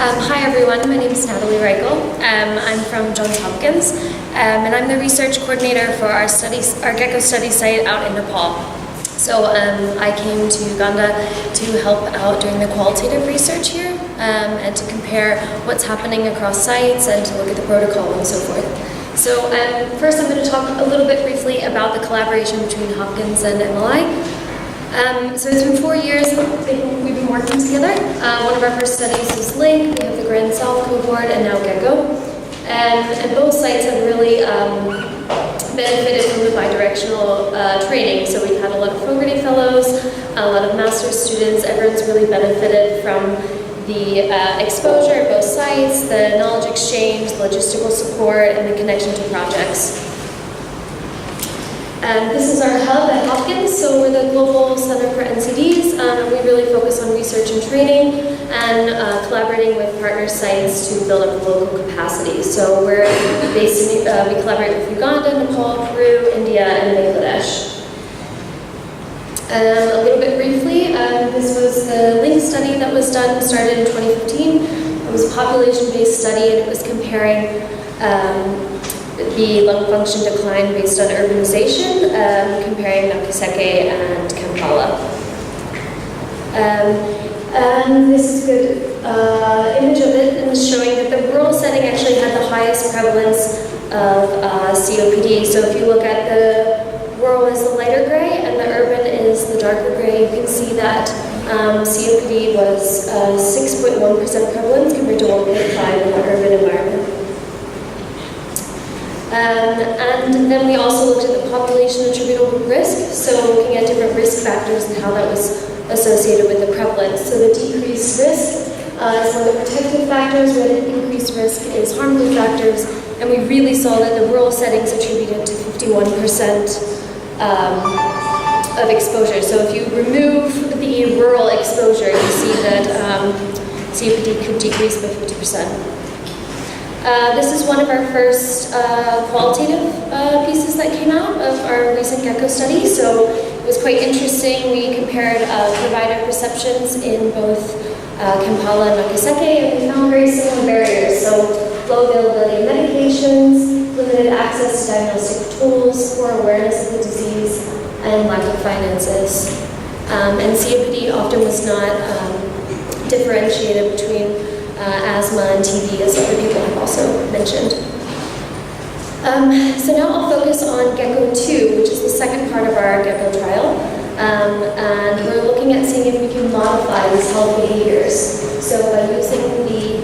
Hi everyone, my name is Natalie Rykiel. I'm from Johns Hopkins, and I'm the research coordinator for our gecko study site out in Nepal. So I came to Uganda to help out doing the qualitative research here and to compare what's happening across sites and to look at the protocol and so forth. So first I'm going to talk a little bit briefly about the collaboration between Hopkins and MLI. So it's been 4 years we've been working together. One of our first studies was Link, we have the Grand South Cohort, and now Gecko. And both sites have really benefited from the bidirectional training. So we've had a lot of Fogarty Fellows, a lot of master's students. Everyone's really benefited from the exposure at both sites, the knowledge exchange, the logistical support, and the connection to projects. This is our hub at Hopkins, so we're the global center for NCDs, and we really focus on research and training and collaborating with partner sites to build up local capacity. So we're based in, we collaborate with Uganda, Nepal, Peru, India, and Bangladesh. A little bit briefly, this was the Link study that was started in 2015. It was a population-based study, and it was comparing the lung function decline based on urbanization, comparing Nakaseke and Kampala. And this is a good image of it, and it's showing that the rural setting actually had the highest prevalence of COPD. So if you look at the rural is the lighter gray and the urban is the darker gray, you can see that COPD was 6.1% prevalence compared to 1.5% in the urban environment. And then we also looked at the population attributable risk, so looking at different risk factors and how that was associated with the prevalence. So the decreased risk is one of the protective factors, where the increased risk is harmful factors, and we really saw that the rural settings attributed to 51% of exposure. So if you remove the rural exposure, you see that COPD could decrease by 50%. This is one of our first qualitative pieces that came out of our recent Gecko study. So it was quite interesting. We compared provider perceptions in both Kampala and Nakaseke, and we found very similar barriers. So low availability of medications, limited access to diagnostic tools, poor awareness of the disease, and lack of finances. And COPD often was not differentiated between asthma and TB, as other people have also mentioned. So now I'll focus on Gecko 2, which is the second part of our Gecko trial. And we're looking at seeing if we can modify these health behaviors. So by using the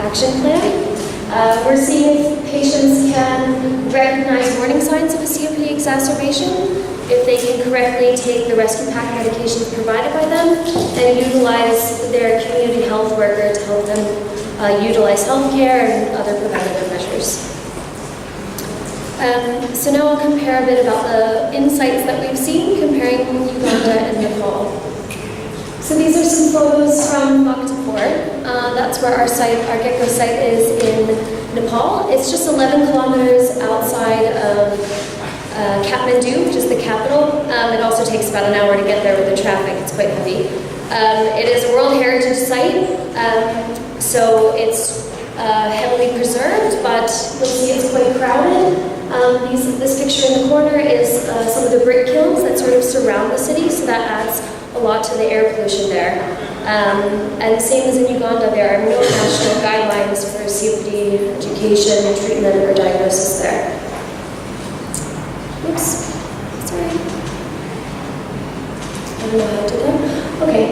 action plan, we're seeing if patients can recognize warning signs of a COPD exacerbation, if they can correctly take the rescue pack medications provided by them, and utilize their community health worker to help them utilize healthcare and other preventative measures. So now I'll compare a bit about the insights that we've seen comparing Uganda and Nepal. So these are some photos from Obstructive. That's where our Gecko site is in Nepal. It's just 11 kilometers outside of Kathmandu, which is the capital. It also takes about an hour to get there with the traffic. It's quite heavy. It is a World Heritage Site, so it's heavily preserved, but you'll see it's quite crowded. This picture in the corner is some of the brick kilns that sort of surround the city, so that adds a lot to the air pollution there. And same as in Uganda, there are no national guidelines for COPD education, treatment, or diagnosis there. Oops, sorry. I don't know how to do that. Okay,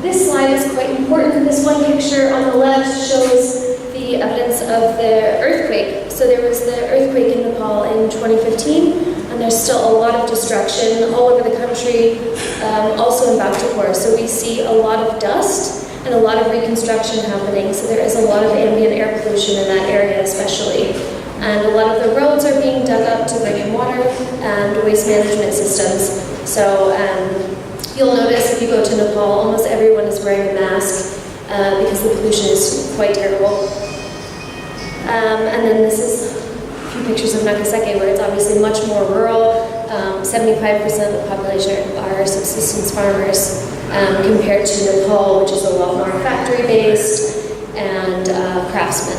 this slide is quite important. This one picture on the left shows the evidence of the earthquake. So there was the earthquake in Nepal in 2015, and there's still a lot of destruction all over the country, also in Bangladesh. So we see a lot of dust and a lot of reconstruction happening. So there is a lot of ambient air pollution in that area especially. And a lot of the roads are being dug up to bring in water and waste management systems. So you'll notice if you go to Nepal, almost everyone is wearing a mask because the pollution is quite terrible. And then this is a few pictures of Nakaseke, where it's obviously much more rural. 75% of the population are subsistence farmers, compared to Nepal, which is a lot more factory merit-based, and craftsmen.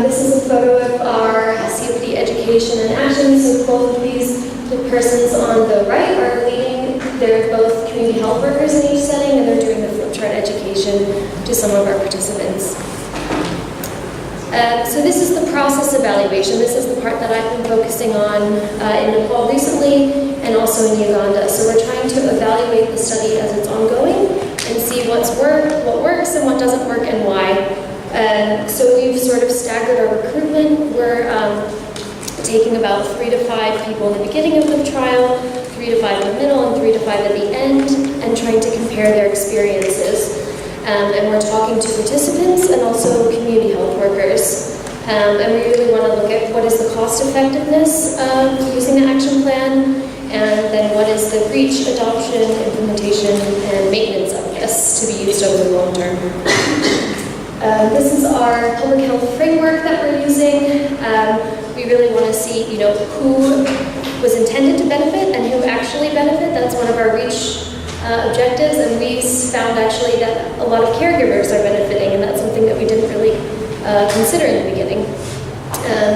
This is a photo of our COPD education and action. So both of these persons on the right are leading. They're both community health workers in each setting, and they're doing the flipchart education to some of our participants. So this is the process evaluation. This is the part that I've been focusing on in Nepal recently and also in Uganda. So we're trying to evaluate the study as it's ongoing and see what works and what doesn't work and why. So we've sort of staggered our recruitment. We're taking about 3 to 5 people in the beginning of the trial, 3 to 5 in the middle, and 3 to 5 at the end, and trying to compare their experiences. And we're talking to participants and also community health workers. And we really want to look at what is the cost effectiveness of using the action plan, and then what is the reach, adoption, implementation, and maintenance of this to be used over the long term. This is our public health framework that we're using. We really want to see, who was intended to benefit and who actually benefit. That's one of our reach objectives, and we found actually that a lot of caregivers are benefiting, and that's something that we didn't really consider in the beginning.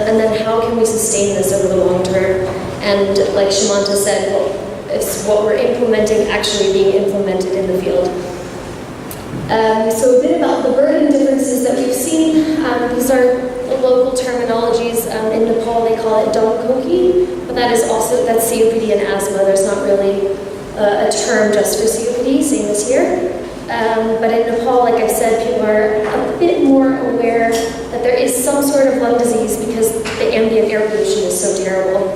And then how can we sustain this over the long term? And like Shimanta said, it's what we're implementing actually being implemented in the field. So a bit about the burden differences that we've seen. These are local terminologies. In Nepal, they call it Domkoki, but that's COPD and asthma. There's not really a term just for COPD, same as here. But in Nepal, like I said, people are a bit more aware that there is some sort of lung disease because the ambient air pollution is so terrible.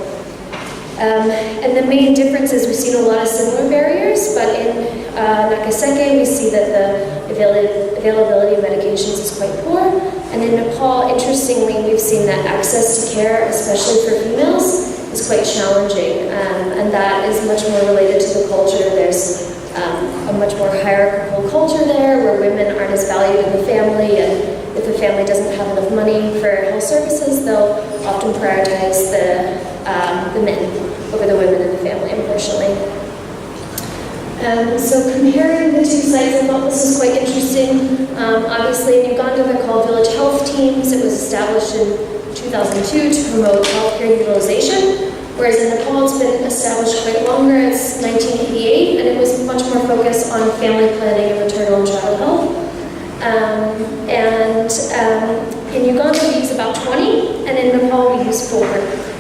And the main difference is we've seen a lot of similar barriers, but in Nakaseke we see that the availability of medications is quite poor. And in Nepal, interestingly, we've seen that access to care, especially for females, is quite challenging. And that is much more related to the culture. There's a much more hierarchical culture there where women aren't as valued in the family, and if the family doesn't have enough money for health services, they'll often prioritize the men over the women in the family, unfortunately. So comparing the two sites, I thought this was quite interesting. Obviously in Uganda they're called village health teams. It was established in 2002 to promote healthcare utilization, whereas in Nepal it's been established quite longer. It's 1988, and it was much more focused on family planning and maternal and child health. In Uganda we use about 20, and in Nepal we use 4.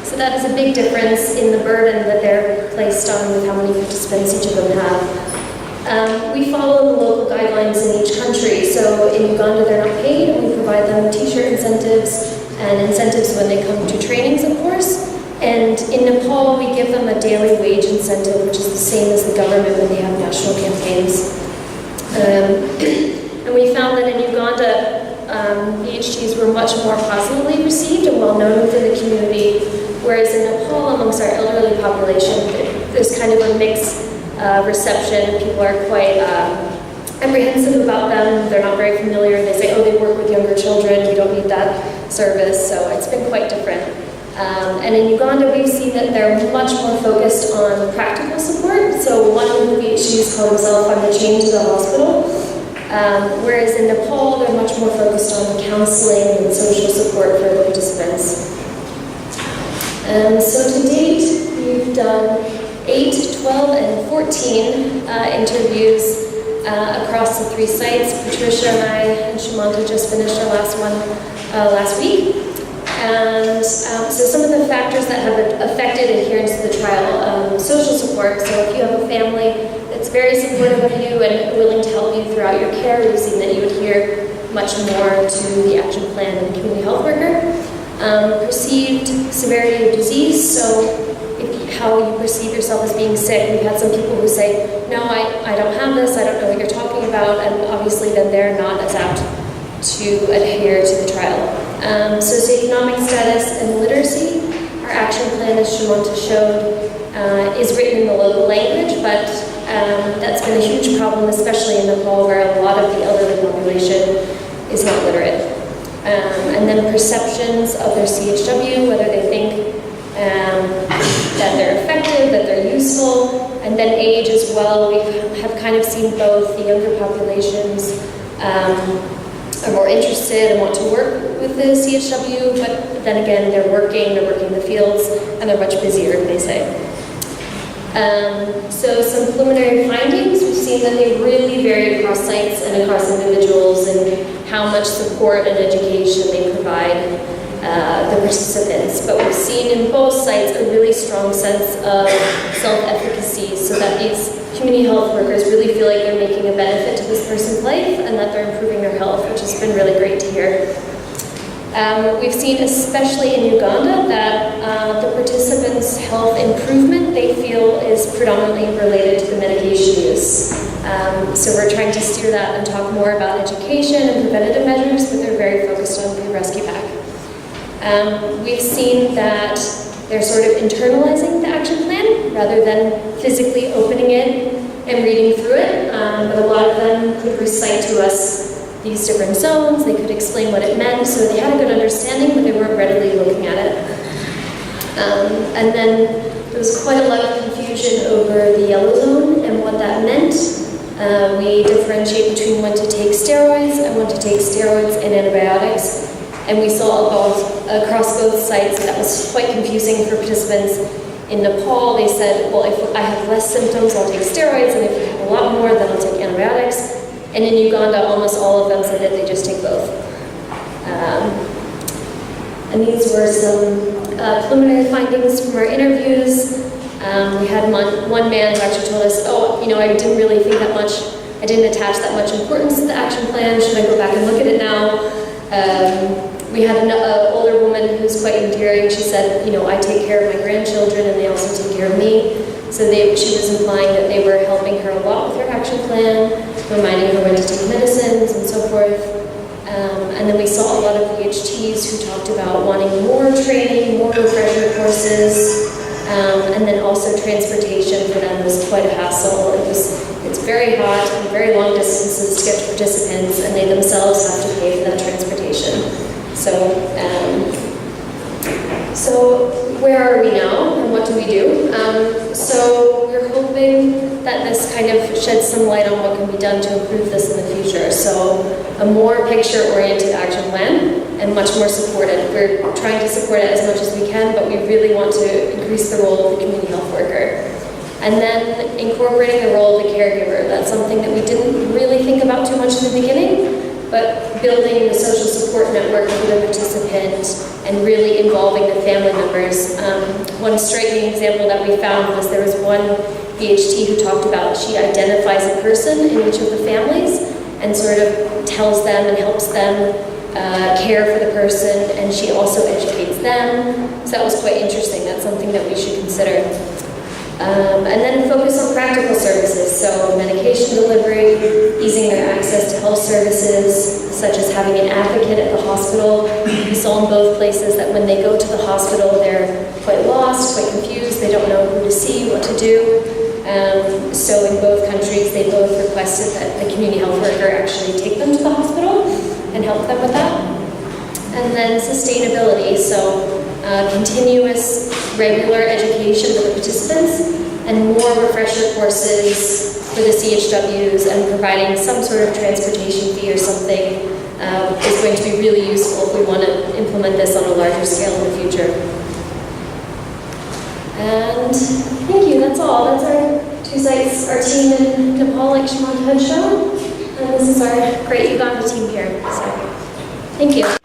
So that is a big difference in the burden that they're placed on with how many participants each of them have. We follow the local guidelines in each country. So in Uganda they're not paid, and we provide them t-shirt incentives and incentives when they come to trainings, of course. And in Nepal we give them a daily wage incentive, which is the same as the government when they have national campaigns. And we found that in Uganda, PhDs were much more positively received and well known within the community, whereas in Nepal, amongst our elderly population, there's kind of a mixed reception. People are quite apprehensive about them. They're not very familiar. They say, oh, they work with younger children. We don't need that service. So it's been quite different. And in Uganda, we've seen that they're much more focused on practical support. So one of the PhDs called himself on the chain to the hospital. Whereas in Nepal, they're much more focused on counseling and social support for the participants. So to date, we've done 8, 12, and 14 interviews across the 3 sites. Patricia and I and Shimanta just finished our last one last week. And so some of the factors that have affected adherence to the trial, social support. So if you have a family that's very supportive of you and willing to help you throughout your care, we've seen that you adhere much more to the action plan and community health worker. Perceived severity of disease, so how you perceive yourself as being sick. We've had some people who say, no, I don't have this, I don't know what you're talking about, and obviously then they're not as apt to adhere to the trial. Socioeconomic status and literacy. Our action plan, as Shimanta showed, is written in the local language, but that's been a huge problem, especially in Nepal, where a lot of the elderly population is not literate. And then perceptions of their CHW, whether they think that they're effective, that they're useful, and then age as well. We have kind of seen both. The younger populations are more interested and want to work with the CHW, but then again, they're working in the fields, and they're much busier, they say. So some preliminary findings, we've seen that they really vary across sites and across individuals and how much support and education they provide the participants. But we've seen in both sites a really strong sense of self-efficacy, so that these community health workers really feel like they're making a benefit to this person's life and that they're improving their health, which has been really great to hear. We've seen, especially in Uganda, that the participants' health improvement, they feel, is predominantly related to the medication use. So we're trying to steer that and talk more about education and preventative measures, but they're very focused on pre-rescue pack. We've seen that they're sort of internalizing the action plan rather than physically opening it and reading through it, but a lot of them could recite to us these different zones. They could explain what it meant, so they had a good understanding, but they weren't readily looking at it. And then there was quite a lot of confusion over the yellow zone and what that meant. We differentiate between when to take steroids and when to take steroids and antibiotics. And we saw across both sites that was quite confusing for participants. In Nepal, they said, well, if I have less symptoms, I'll take steroids, and if you have a lot more, then I'll take antibiotics. And in Uganda, almost all of them said that they just take both. And these were some preliminary findings from our interviews. We had one man who actually told us, oh, you know, I didn't really think that much, I didn't attach that much importance to the action plan. Should I go back and look at it now? We had an older woman who's quite endearing. She said, you know, I take care of my grandchildren and they also take care of me. So she was implying that they were helping her a lot with her action plan, reminding her when to take medicines and so forth. And then we saw a lot of VHTs who talked about wanting more training, more refresher courses, and then also transportation for them was quite a hassle. It's very hot and very long distances to get to participants, and they themselves have to pay for that transportation. So where are we now, and what do we do? So we're hoping that this kind of sheds some light on what can be done to improve this in the future. So a more picture-oriented action plan and much more supported. We're trying to support it as much as we can, but we really want to increase the role of the community health worker. And then incorporating the role of the caregiver. That's something that we didn't really think about too much in the beginning, but building the social support network for the participant and really involving the family members. One striking example that we found was there was one VHT who talked about she identifies a person in each of the families and sort of tells them and helps them care for the person, and she also educates them. So that was quite interesting. That's something that we should consider. And then focus on practical services, so medication delivery, easing their access to health services, such as having an advocate at the hospital. We saw in both places that when they go to the hospital, they're quite lost, quite confused, they don't know who to see, what to do. So in both countries, they both requested that the community health worker actually take them to the hospital and help them with that. And then sustainability, so continuous, regular education for the participants, and more refresher courses for the CHWs, and providing some sort of transportation fee or something is going to be really useful if we want to implement this on a larger scale in the future. And thank you, that's all. That's our 2 sites, our team in Nepal, like Shimon had shown, and this is our great Uganda team here. So, thank you.